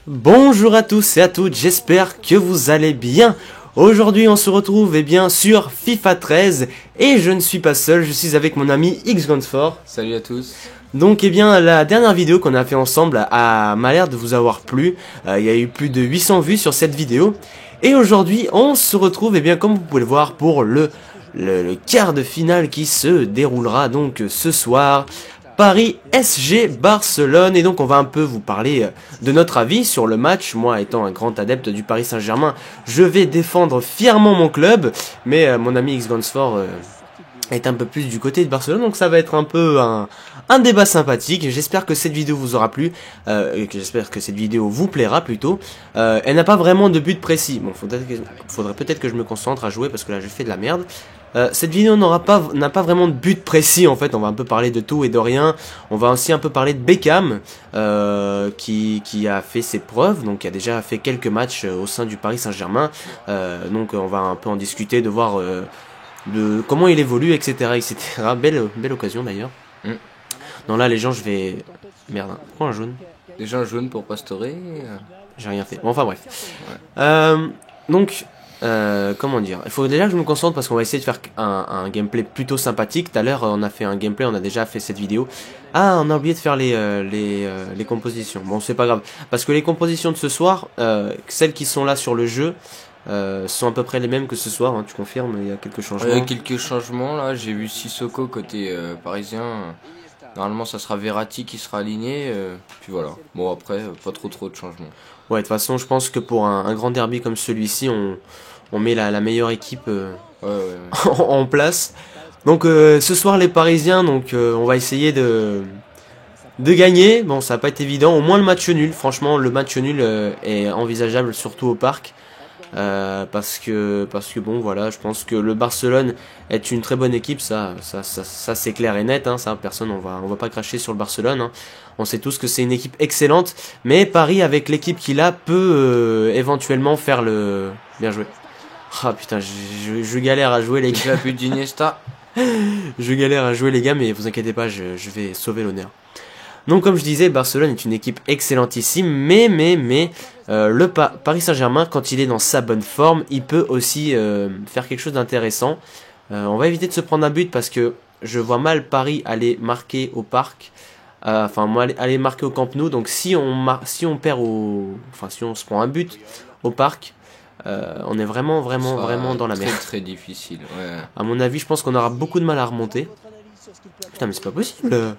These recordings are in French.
Bonjour à tous et à toutes, j'espère que vous allez bien. Aujourd'hui on se retrouve sur FIFA 13 et je ne suis pas seul, je suis avec mon ami X-Gunfort. Salut à tous. Donc la dernière vidéo qu'on a fait ensemble m'a l'air de vous avoir plu. Il y a eu plus de 800 vues sur cette vidéo. Et aujourd'hui on se retrouve comme vous pouvez le voir pour le quart de finale qui se déroulera donc ce soir. Paris SG Barcelone, et donc on va un peu vous parler de notre avis sur le match. Moi étant un grand adepte du Paris Saint-Germain, je vais défendre fièrement mon club, mais mon ami X-Gunfort est un peu plus du côté de Barcelone, donc ça va être un peu un débat sympathique. J'espère que cette vidéo vous aura plu, j'espère que cette vidéo vous plaira plutôt. Elle n'a pas vraiment de but précis, bon faudrait peut-être que je me concentre à jouer parce que là je fais de la merde. Cette vidéo n'a pas vraiment de but précis en fait, on va un peu parler de tout et de rien. On va aussi un peu parler de Beckham qui a fait ses preuves, donc qui a déjà fait quelques matchs au sein du Paris Saint-Germain. Donc on va un peu en discuter, de voir de comment il évolue, etc. etc. Belle occasion d'ailleurs. Non là les gens je vais... Merde, hein. Pourquoi un jaune? Déjà un jaune pour Pastore. J'ai rien fait, bon, enfin bref. Ouais. Comment dire, il faut déjà que je me concentre parce qu'on va essayer de faire un gameplay plutôt sympathique. Tout à l'heure on a fait un gameplay, on a déjà fait cette vidéo. Ah, on a oublié de faire les compositions. Bon, c'est pas grave, parce que les compositions de ce soir, celles qui sont là sur le jeu, sont à peu près les mêmes que ce soir, hein, tu confirmes, il y a quelques changements. Il y a quelques changements là, j'ai vu Sissoko côté parisien. Normalement ça sera Verratti qui sera aligné, puis voilà. Bon après, pas trop de changements. Ouais, de toute façon je pense que pour un grand derby comme celui-ci, on met la meilleure équipe en place. Donc ce soir les Parisiens, donc on va essayer de gagner. Bon, ça va pas être évident, au moins le match nul. Franchement le match nul est envisageable, surtout au parc. Parce que bon voilà, je pense que le Barcelone est une très bonne équipe, ça c'est clair et net, hein, ça personne, on va pas cracher sur le Barcelone, hein. On sait tous que c'est une équipe excellente, mais Paris avec l'équipe qu'il a peut éventuellement faire le... Bien joué. Ah putain, je galère à jouer les gars. Déjà plus d'Iniesta. Je galère à jouer les gars, mais vous inquiétez pas, je vais sauver l'honneur. Donc comme je disais, Barcelone est une équipe excellentissime, mais le Paris Saint-Germain, quand il est dans sa bonne forme, il peut aussi faire quelque chose d'intéressant. On va éviter de se prendre un but parce que je vois mal Paris aller marquer au parc, aller marquer au Camp Nou. Donc si on perd si on se prend un but au parc, on est vraiment dans la merde. Très difficile. Ouais. À mon avis, je pense qu'on aura beaucoup de mal à remonter. Putain, mais c'est pas possible.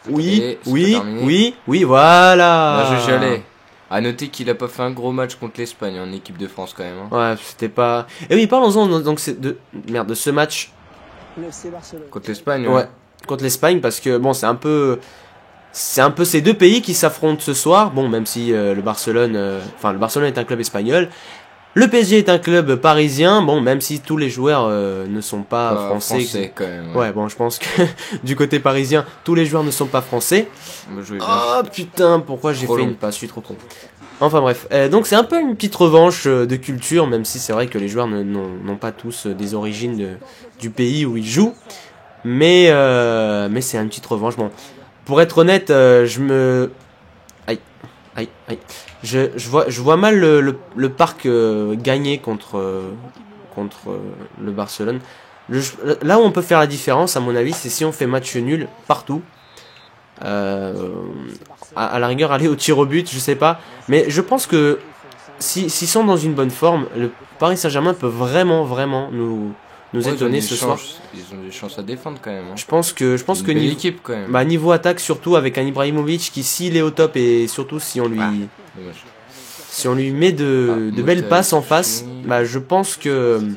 Oui, voilà. Là, je jalais. À noter qu'il a pas fait un gros match contre l'Espagne en équipe de France quand même. Hein. Ouais, c'était pas... Et oui, parlons-en donc de ce match. Contre l'Espagne. Ouais, contre l'Espagne, parce que bon, c'est un peu ces deux pays qui s'affrontent ce soir. Bon, même si le Barcelone est un club espagnol. Le PSG est un club parisien, bon, même si tous les joueurs ne sont pas français quand même. Ouais, bon, je pense que du côté parisien, tous les joueurs ne sont pas français. Oh putain, pourquoi j'ai fait une passe, je suis trop con. Enfin bref, donc c'est un peu une petite revanche de culture, même si c'est vrai que les joueurs n'ont pas tous des origines du pays où ils jouent. Mais c'est une petite revanche. Bon, pour être honnête, je vois mal le parc gagner contre le Barcelone. Là où on peut faire la différence, à mon avis, c'est si on fait match nul partout. À la rigueur, aller au tir au but, je sais pas. Mais je pense que s'ils sont dans une bonne forme, le Paris Saint-Germain peut vraiment nous étonner ce soir. Ils ont des chances à défendre quand même. Hein. Je pense que niveau équipe quand même. Niveau attaque, surtout avec un Ibrahimovic qui, s'il est au top, et surtout si on lui met de belles passes en face, je pense qu'on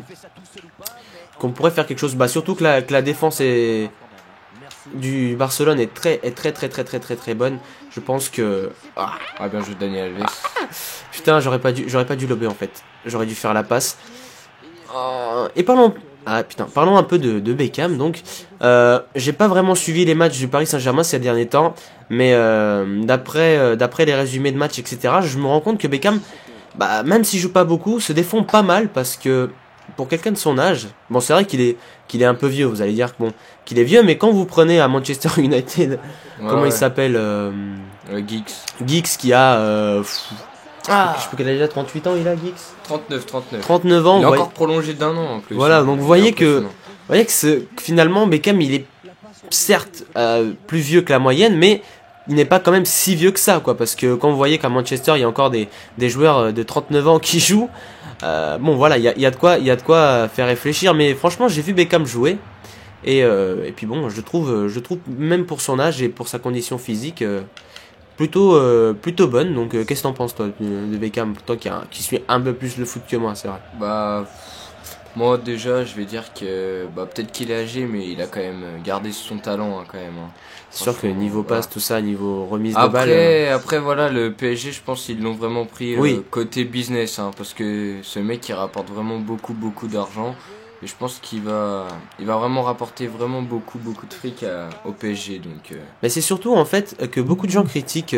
pourrait faire quelque chose. Surtout que la défense du Barcelone est très bonne. Je pense que... bien joué Daniel Alves. Putain, j'aurais pas dû lober en fait. J'aurais dû faire la passe. Et parlons un peu de Beckham. Donc, j'ai pas vraiment suivi les matchs du Paris Saint-Germain ces derniers temps, mais d'après les résumés de matchs, etc., je me rends compte que Beckham, même s'il joue pas beaucoup, se défend pas mal parce que pour quelqu'un de son âge, bon c'est vrai qu'il est un peu vieux, vous allez dire bon, qu'il est vieux, mais quand vous prenez à Manchester United, comment il s'appelle Giggs. Giggs qui a... je sais pas quel âge il a, 38 ans il a Giggs 39 ans. Il a encore prolongé d'1 an en plus. Voilà, donc vous voyez que finalement Beckham il est certes plus vieux que la moyenne, mais il n'est pas quand même si vieux que ça, quoi, parce que quand vous voyez qu'à Manchester il y a encore des joueurs de 39 ans qui jouent, bon voilà, il y a de quoi faire réfléchir, mais franchement j'ai vu Beckham jouer, et puis bon, je trouve même pour son âge et pour sa condition physique plutôt bonne. Donc qu'est-ce que t'en penses toi de Beckham, toi qui suis un peu plus le foot que moi, c'est vrai? Bah moi déjà je vais dire que peut-être qu'il est âgé, mais il a quand même gardé son talent quand même. C'est sûr que niveau passe, tout ça, niveau remise de balle. Après voilà, le PSG, je pense qu'ils l'ont vraiment pris côté business, parce que ce mec il rapporte vraiment beaucoup d'argent. Et je pense qu'il va vraiment rapporter vraiment beaucoup de fric au PSG. Donc, Mais c'est surtout en fait que beaucoup de gens critiquent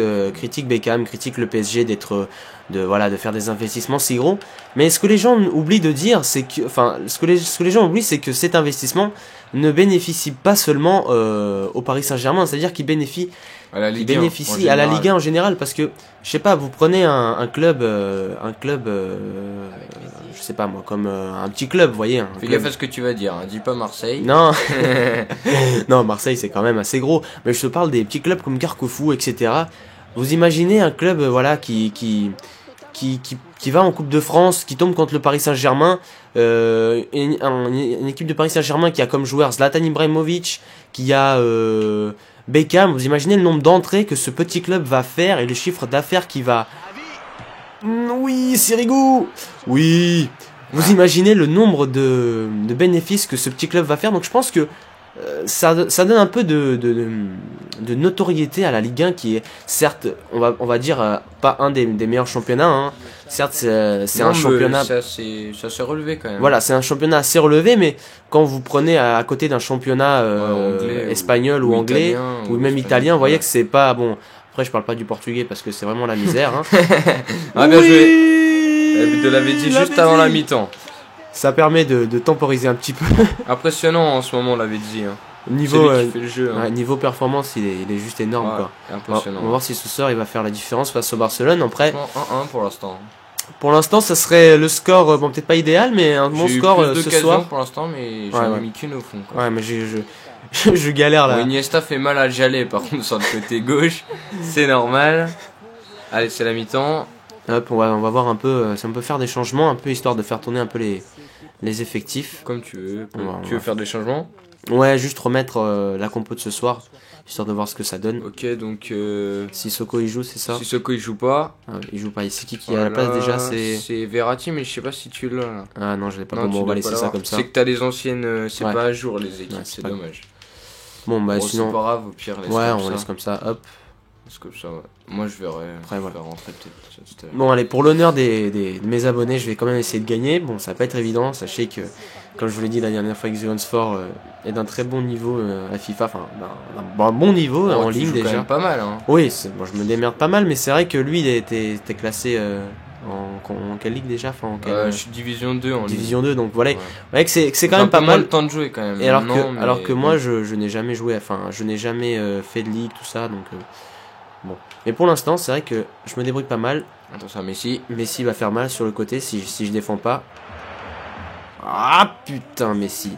Beckham, critiquent le PSG de faire des investissements si gros. Mais ce que les gens oublient de dire, c'est que, ce que les gens oublient, c'est que cet investissement ne bénéficie pas seulement au Paris Saint-Germain, c'est-à-dire qu'il bénéficie à la Ligue 1 en général, parce que je sais pas, vous prenez un club, je sais pas moi, comme un petit club, vous voyez. Fais gaffe à ce que tu vas dire, dis pas Marseille. Non, non, Marseille c'est quand même assez gros, mais je te parle des petits clubs comme Carquefou, etc. Vous imaginez un club, qui va en Coupe de France, qui tombe contre le Paris Saint-Germain, une équipe de Paris Saint-Germain qui a comme joueur Zlatan Ibrahimovic, qui a Beckham. Vous imaginez le nombre d'entrées que ce petit club va faire et le chiffre d'affaires qui va... Oui, Sirigu. Oui. Vous imaginez le nombre de bénéfices que ce petit club va faire. Donc je pense que ça donne un peu de notoriété à la Ligue 1, qui est certes, on va dire, pas un des meilleurs championnats. Certes, c'est un championnat... Ça s'est relevé quand même. Voilà, c'est un championnat assez relevé, mais quand vous prenez à côté d'un championnat espagnol ou anglais, ou même italien, vous voyez que c'est pas... Bon, après je parle pas du portugais parce que c'est vraiment la misère. Ah, bien joué. Le but de Lavezzi juste avant la mi-temps. Ça permet de temporiser un petit peu. Impressionnant en ce moment Lavezzi. Niveau, c'est lui qui fait le jeu. Niveau performance, il est juste énorme. Quoi. Impressionnant. On va voir si ce soir il va faire la différence face au Barcelone. Après, 1-1 pour l'instant. Pour l'instant, ça serait le score, bon peut-être pas idéal, mais un bon score ce soir. Pour l'instant, mais j'en ai mis qu'une au fond. Quoi. Ouais, mais je galère là. Iniesta fait mal à Jallet par contre sur le côté gauche, c'est normal. Allez, c'est la mi-temps. Hop, on va voir un peu, si on peut faire des changements, un peu histoire de faire tourner un peu les effectifs. Comme tu veux. Tu veux faire des changements? Ouais, juste remettre la compo de ce soir, histoire de voir ce que ça donne. Ok, donc Sissoko il joue, c'est ça? Sissoko il joue pas. Il joue pas. C'est qui est à la place déjà? C'est Verratti, mais je sais pas si tu l'as là. Ah non, je l'ai pas. Bon, on va laisser ça comme ça. C'est que t'as les anciennes, c'est pas à jour les équipes, c'est dommage. Bon bah sinon. C'est pas grave, au pire. Laisse comme ça. Hop. C'est comme ça, ouais. Moi je verrai. Après, je vais rentrer peut-être. Bon allez, pour l'honneur de mes abonnés, je vais quand même essayer de gagner. Bon, ça va pas être évident. Sachez que, comme je vous l'ai dit la dernière fois, Xeonsport est d'un très bon niveau à FIFA, enfin d'un bon niveau en ligne déjà. Quand même pas mal. Oui, bon, je me démerde pas mal, mais c'est vrai que lui il était classé en quelle ligue déjà, je suis Division 2 en Division 2, donc voilà. Ouais, que c'est quand même pas mal. Le temps de jouer quand même. Et alors que moi je n'ai jamais joué, je n'ai jamais fait de ligue, tout ça, donc bon. Mais pour l'instant, c'est vrai que je me débrouille pas mal. Attention à Messi. Messi va faire mal sur le côté si je défends pas. Ah putain, Messi.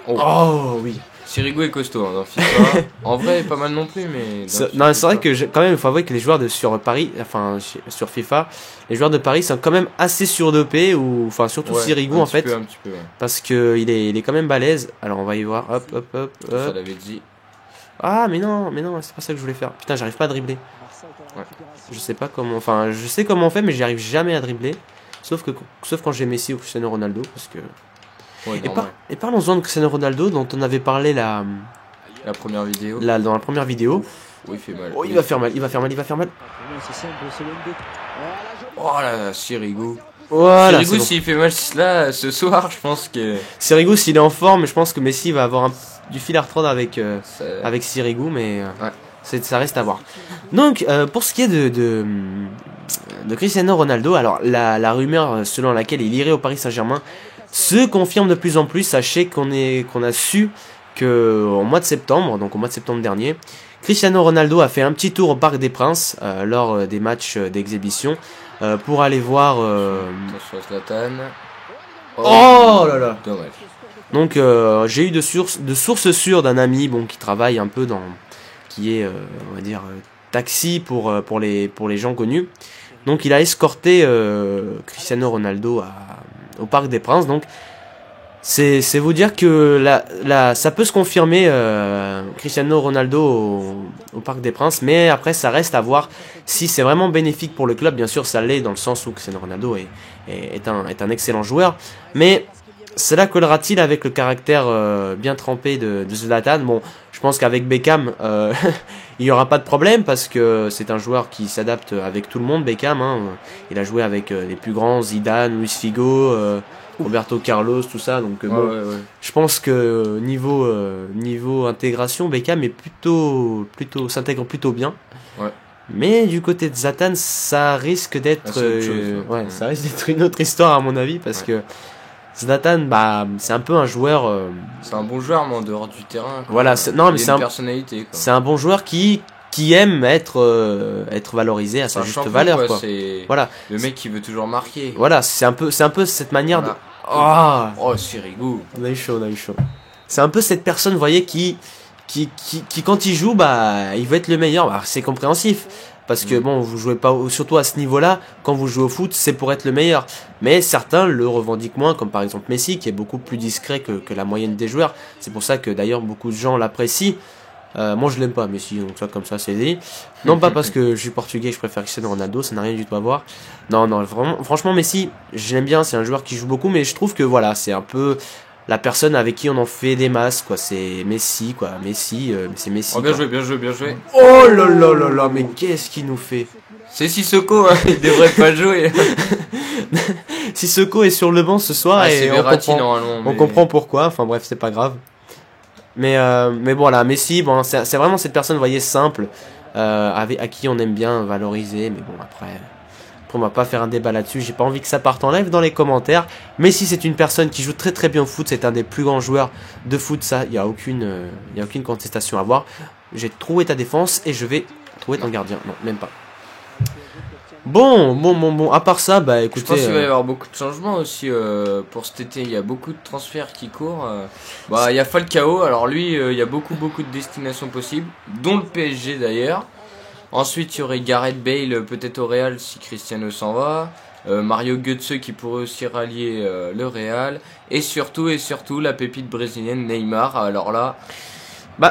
Oh oui. Sirigu est costaud dans FIFA. En vrai, pas mal non plus, mais. C'est vrai que quand même, il faut avouer que les joueurs sur Paris, sur FIFA, les joueurs de Paris sont quand même assez surdopés, ou surtout Sirigu en fait. Un petit peu, ouais. Parce que il est quand même balèze. Alors on va y voir. Hop. Ça l'avait dit. Ah mais non, c'est pas ça que je voulais faire. Putain, j'arrive pas à dribbler. Ouais. Je sais pas comment. Je sais comment on fait, mais j'y arrive jamais à dribbler. Sauf quand j'ai Messi ou Cristiano Ronaldo, parce que. Ouais, et parlons-en de Cristiano Ronaldo, dont on avait parlé la première vidéo. Dans la première vidéo. Oh, il fait mal. Oh, il va faire mal. Oh là, Sirigu. Voilà. Sirigu, s'il fait mal là ce soir, je pense que. Sirigu, s'il est en forme, je pense que Messi va avoir du fil à retordre avec Sirigu, mais ça reste à voir. Donc, pour ce qui est Cristiano Ronaldo. Alors la rumeur selon laquelle il irait au Paris Saint-Germain se confirme de plus en plus. Sachez qu'on a su que au mois de septembre, donc au mois de septembre dernier, Cristiano Ronaldo a fait un petit tour au Parc des Princes lors des matchs d'exhibition pour aller voir. Attention à Zlatan. Oh là là. Dommage. Donc j'ai eu de sources sûres d'un ami qui travaille un peu qui est on va dire taxi pour les gens connus. Donc il a escorté Cristiano Ronaldo au Parc des Princes. Donc c'est vous dire que ça peut se confirmer Cristiano Ronaldo au Parc des Princes, mais après ça reste à voir si c'est vraiment bénéfique pour le club. Bien sûr ça l'est dans le sens où Cristiano Ronaldo est un excellent joueur, mais cela collera-t-il avec le caractère bien trempé de Zlatan? Bon, je pense qu'avec Beckham, il n'y aura pas de problème parce que c'est un joueur qui s'adapte avec tout le monde, Beckham. Il a joué avec les plus grands, Zidane, Luis Figo, Roberto Carlos, tout ça. Donc je pense que niveau intégration, Beckham est s'intègre plutôt bien. Ouais. Mais du côté de Zlatan, ça risque d'être ça risque d'être une autre histoire à mon avis parce que Zlatan, c'est un peu un joueur. C'est un bon joueur, mais en dehors du terrain. Quoi. Voilà, c'est une personnalité. Quoi. C'est un bon joueur qui aime être valorisé à sa juste valeur. Quoi. Voilà. Le mec qui veut toujours marquer. Voilà, c'est un peu cette manière de. Oh, c'est rigolo. On a eu chaud. C'est un peu cette personne, vous voyez, qui quand il joue, il veut être le meilleur. C'est compréhensif. Parce que vous jouez pas, surtout à ce niveau-là, quand vous jouez au foot, c'est pour être le meilleur. Mais certains le revendiquent moins, comme par exemple Messi, qui est beaucoup plus discret que la moyenne des joueurs. C'est pour ça que d'ailleurs beaucoup de gens l'apprécient. Moi je l'aime pas Messi, donc ça comme ça c'est dit. Non pas parce que je suis portugais, je préfère Cristiano Ronaldo, ça n'a rien du tout à voir. Non, vraiment, franchement Messi, je l'aime bien, c'est un joueur qui joue beaucoup, mais je trouve que voilà, c'est un peu la personne avec qui on en fait des masses, quoi. C'est Messi, quoi. C'est Messi. Oh, bien joué. Oh là là là là, mais qu'est-ce qu'il nous fait? C'est Sissoko, il devrait pas jouer. Sissoko est sur le banc ce soir et on comprend pourquoi. Enfin bref, c'est pas grave. Mais bon là, Messi, c'est vraiment cette personne, vous voyez, simple, à qui on aime bien valoriser. Mais bon après on va pas faire un débat là-dessus, j'ai pas envie que ça parte en live dans les commentaires. Messi c'est une personne qui joue très très bien au foot, c'est un des plus grands joueurs de foot, ça, il y a aucune contestation à avoir. J'ai trouvé ta défense et je vais trouver ton gardien. Non, même pas. Bon, à part ça, écoutez... Je pense qu'il va y avoir beaucoup de changements aussi pour cet été, il y a beaucoup de transferts qui courent. Il y a Falcao, alors lui, il y a beaucoup de destinations possibles, dont le PSG d'ailleurs. Ensuite, il y aurait Gareth Bale, peut-être au Real si Cristiano s'en va. Mario Götze qui pourrait aussi rallier le Real. Et surtout, la pépite brésilienne Neymar. Alors là,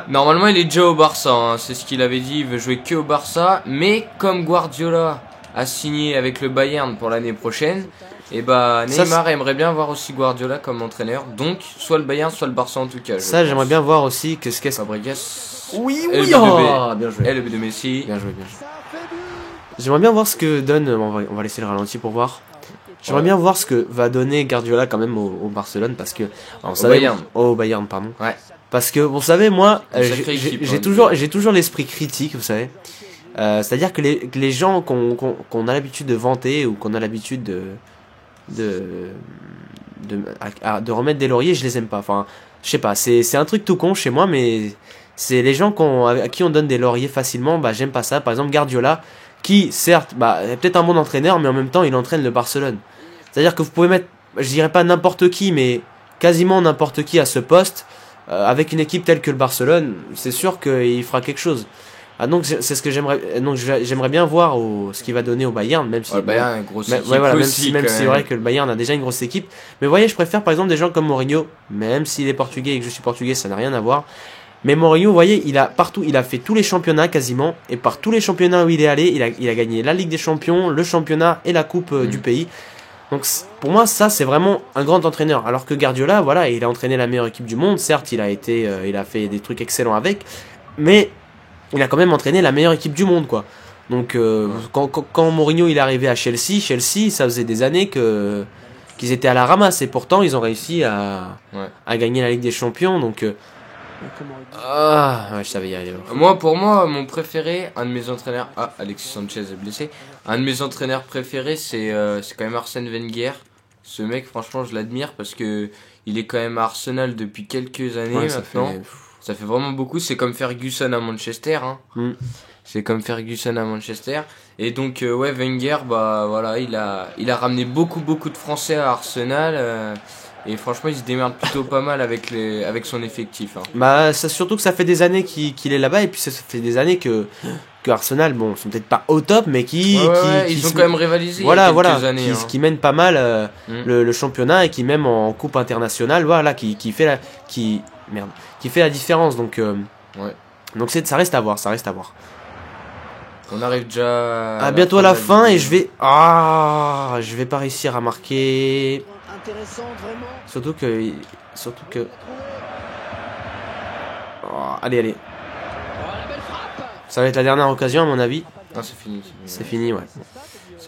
normalement, il est déjà au Barça. C'est ce qu'il avait dit, il veut jouer que au Barça. Mais comme Guardiola a signé avec le Bayern pour l'année prochaine, Neymar aimerait bien voir aussi Guardiola comme entraîneur. Donc, soit le Bayern, soit le Barça en tout cas. Ça, j'aimerais bien voir aussi qu'est-ce Fabregas. Oui, bien joué. Et le but de Messi. Bien joué. J'aimerais bien voir ce que donne. On va laisser le ralenti pour voir. J'aimerais bien voir ce que va donner Guardiola quand même au Barcelone parce que au Bayern, pardon. Ouais. Parce que vous savez moi, j'ai toujours l'esprit critique, vous savez. C'est-à-dire que les gens qu'on a l'habitude de vanter ou qu'on a l'habitude de remettre des lauriers, je les aime pas. Enfin, je sais pas, c'est un truc tout con chez moi, mais c'est les gens à qui on donne des lauriers facilement, j'aime pas ça. Par exemple Guardiola, qui certes est peut-être un bon entraîneur, mais en même temps il entraîne le Barcelone. C'est-à-dire que vous pouvez mettre, je dirais pas n'importe qui, mais quasiment n'importe qui à ce poste, avec une équipe telle que le Barcelone, c'est sûr qu'il fera quelque chose. Donc c'est ce que j'aimerais bien voir ce qu'il va donner au Bayern, même si le Bayern a une grosse équipe même si c'est vrai que le Bayern a déjà une grosse équipe, mais vous voyez, je préfère par exemple des gens comme Mourinho, même s'il est portugais et que je suis portugais, ça n'a rien à voir. Mais Mourinho, vous voyez, il a fait tous les championnats quasiment, et par tous les championnats où il est allé, il a gagné la Ligue des Champions, le championnat et la coupe du pays. Donc pour moi, ça c'est vraiment un grand entraîneur. Alors que Guardiola, voilà, il a entraîné la meilleure équipe du monde. Certes, il a fait des trucs excellents avec, mais il a quand même entraîné la meilleure équipe du monde, quoi. Donc quand Mourinho il est arrivé à Chelsea, ça faisait des années qu'ils étaient à la ramasse, et pourtant ils ont réussi à gagner la Ligue des Champions. Donc Ah, ouais, je savais y aller. Moi, pour moi, mon préféré, un de mes entraîneurs... Ah, Alexis Sanchez est blessé. Un de mes entraîneurs préférés, c'est quand même Arsène Wenger. Ce mec, franchement, je l'admire parce que il est quand même à Arsenal depuis quelques années maintenant. Ça fait vraiment beaucoup. C'est comme Ferguson à Manchester. Hein. C'est comme Ferguson à Manchester. Et donc, ouais, Wenger, bah voilà, il a ramené beaucoup de Français à Arsenal. Et franchement, il se démerde plutôt pas mal avec son effectif. Hein. Bah, surtout que ça fait des années qu'il est là-bas. Et puis, ça fait des années que Arsenal, bon, sont peut-être pas au top, mais ils ont quand même rivalisé voilà, il y a quelques années. Qui mène pas mal le championnat et qui même en coupe internationale, voilà, qui fait la différence. Donc, donc ça reste à voir, On arrive déjà à bientôt à la fin et je vais pas réussir à marquer. Surtout que allez. Ça va être la dernière occasion à mon avis. Ah, c'est fini. C'est fini, ouais.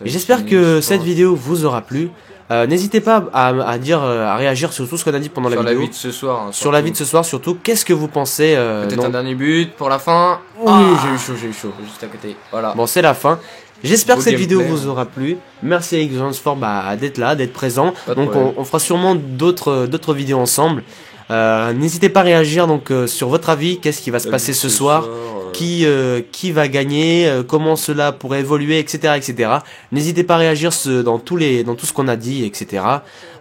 Et j'espère que cette vidéo vous aura plu. N'hésitez pas à réagir sur tout ce qu'on a dit pendant la vidéo. Sur la vie de ce soir. Sur la vie de ce soir, surtout. Qu'est-ce que vous pensez Peut-être un dernier but pour la fin. Oui, j'ai eu chaud. Juste à côté. Voilà. Bon, c'est la fin. J'espère que cette vidéo vous aura plu. Merci à X-Sport d'être là, d'être présent. Donc on fera sûrement d'autres vidéos ensemble. N'hésitez pas à réagir donc sur votre avis. Qu'est-ce qui va se passer ce soir? Qui va gagner, comment cela pourrait évoluer, etc. N'hésitez pas à réagir dans tout ce qu'on a dit, etc.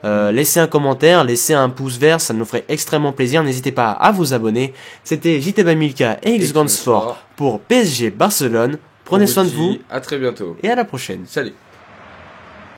Laissez un commentaire, laissez un pouce vert, ça nous ferait extrêmement plaisir. N'hésitez pas à vous abonner. C'était JTB Milka et X-Sport pour PSG Barcelone. Prenez soin de vous. À très bientôt. Et à la prochaine. Salut.